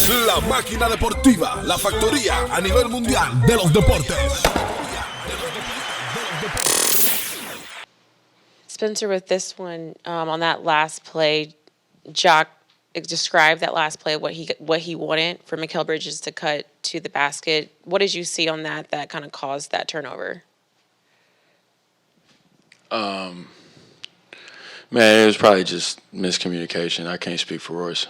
La máquina deportiva, la factoría a nivel mundial de los deportes. Spencer, with this one, on that last play, Jock described that last play, what he wanted for Mikal Bridges to cut to the basket. What did you see on that kind of caused that turnover? Man, it was probably just miscommunication. I can't speak for Royce.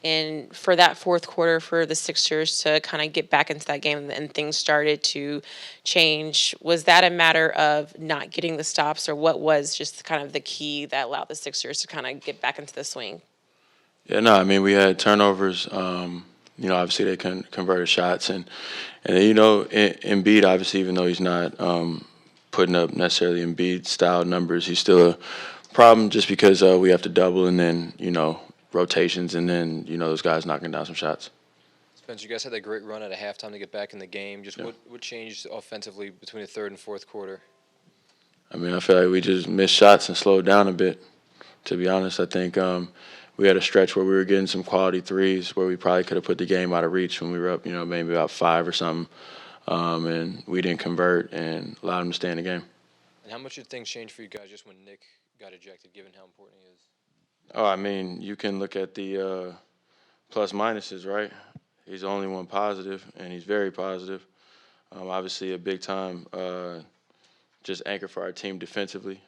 And for that fourth quarter for the Sixers to kind of get back into that game and things started to change, was that a matter of not getting the stops, or what was just kind of the key that allowed the Sixers to kind of get back into the swing? Yeah, no, I mean, we had turnovers. Obviously they converted shots. And Embiid, obviously, even though he's not putting up necessarily Embiid-style numbers, he's still a problem just because we have to double and then, rotations, and then, those guys knocking down some shots. Spencer, you guys had that great run at a halftime to get back in the game. Just what changed offensively between the third and fourth quarter? I mean, I feel like we just missed shots and slowed down a bit, to be honest. I think we had a stretch where we were getting some quality threes where we probably could have put the game out of reach when we were up, maybe about 5 or something. And we didn't convert and allowed them to stay in the game. And how much did things change for you guys just when Nick got ejected, given how important he is? Oh, I mean, you can look at the plus minuses, right? He's the only one positive, and he's very positive. Obviously, a big time just anchor for our team defensively.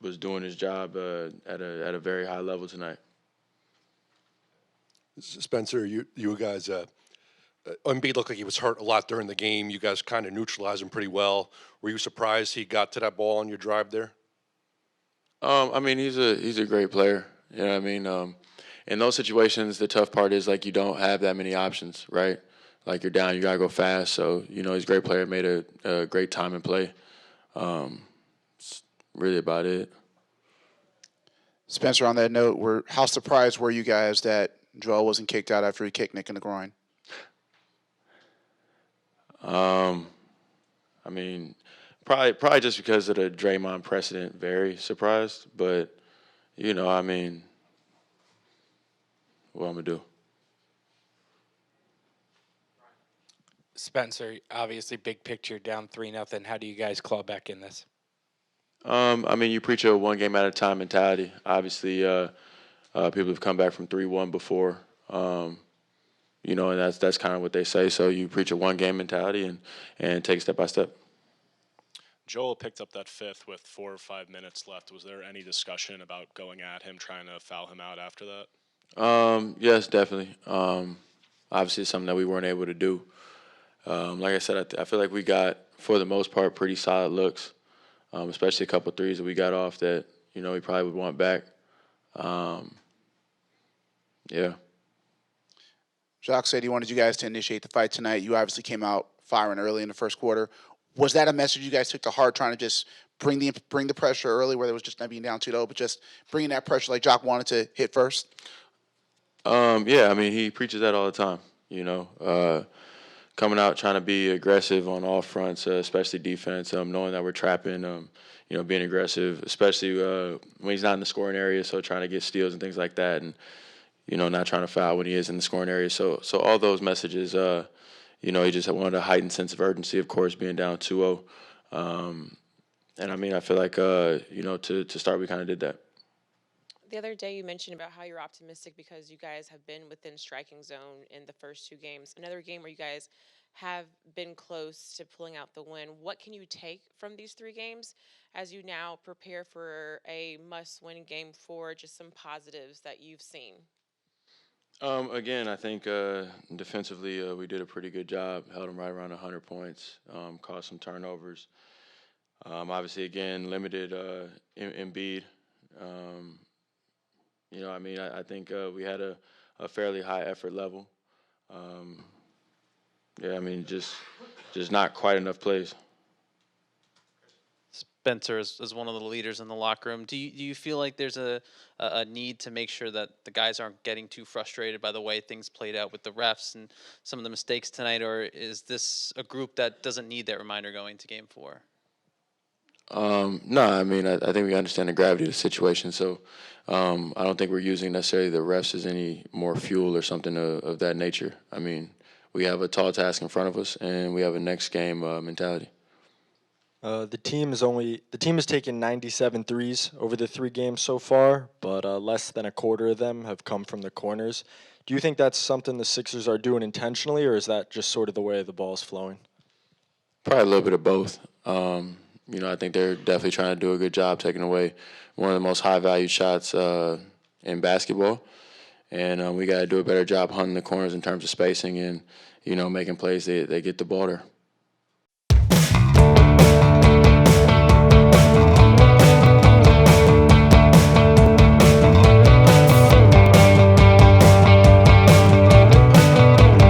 Was doing his job at a very high level tonight. Spencer, you guys, Embiid looked like he was hurt a lot during the game. You guys kind of neutralized him pretty well. Were you surprised he got to that ball on your drive there? I mean, he's a great player. You know what I mean? In those situations, the tough part is, like, you don't have that many options, right? Like, you're down, you got to go fast. So, he's a great player, made a great time and play. It's really about it. Spencer, on that note, how surprised were you guys that Joel wasn't kicked out after he kicked Nick in the groin? I mean, probably just because of the Draymond precedent, very surprised. But, I mean, what I'm going to do? Spencer, obviously big picture, down 3-0. How do you guys claw back in this? I mean, you preach a one game at a time mentality. Obviously, people have come back from 3-1 before, and that's kind of what they say. So you preach a one game mentality and take step by step. Joel picked up that fifth with 4 or 5 minutes left. Was there any discussion about going at him, trying to foul him out after that? Yes, definitely. Obviously, it's something that we weren't able to do. Like I said, I feel like we got, for the most part, pretty solid looks, especially a couple of threes that we got off that, we probably would want back. Yeah. Jacques said he wanted you guys to initiate the fight tonight. You obviously came out firing early in the first quarter. Was that a message you guys took to heart, trying to just bring the pressure early, where there was just not being down 2-0, but just bringing that pressure like Jacques wanted to hit first? Yeah, I mean, he preaches that all the time, coming out trying to be aggressive on all fronts, especially defense, knowing that we're trapping, being aggressive, especially when he's not in the scoring area, so trying to get steals and things like that, and, not trying to foul when he is in the scoring area. So all those messages, he just wanted a heightened sense of urgency, of course, being down 2-0. And, I mean, I feel like, to start, we kind of did that. The other day you mentioned about how you're optimistic because you guys have been within striking zone in the first 2 games. Another game where you guys have been close to pulling out the win. What can you take from these 3 games as you now prepare for a must-win game 4, just some positives that you've seen? Again, I think defensively we did a pretty good job. Held them right around 100 points, caused some turnovers. Obviously, again, limited Embiid. I think we had a fairly high effort level. Just not quite enough plays. Spencer is one of the leaders in the locker room. Do you feel like there's a need to make sure that the guys aren't getting too frustrated by the way things played out with the refs and some of the mistakes tonight, or is this a group that doesn't need that reminder going to Game 4? No, I mean, I think we understand the gravity of the situation. So I don't think we're using necessarily the refs as any more fuel or something of that nature. I mean, we have a tall task in front of us, and we have a next game mentality. The team has taken 97 threes over the 3 games so far, but less than a quarter of them have come from the corners. Do you think that's something the Sixers are doing intentionally, or is that just sort of the way the ball's flowing? Probably a little bit of both. I think they're definitely trying to do a good job taking away one of the most high-valued shots in basketball. And we got to do a better job hunting the corners in terms of spacing and, making plays they get the ball there.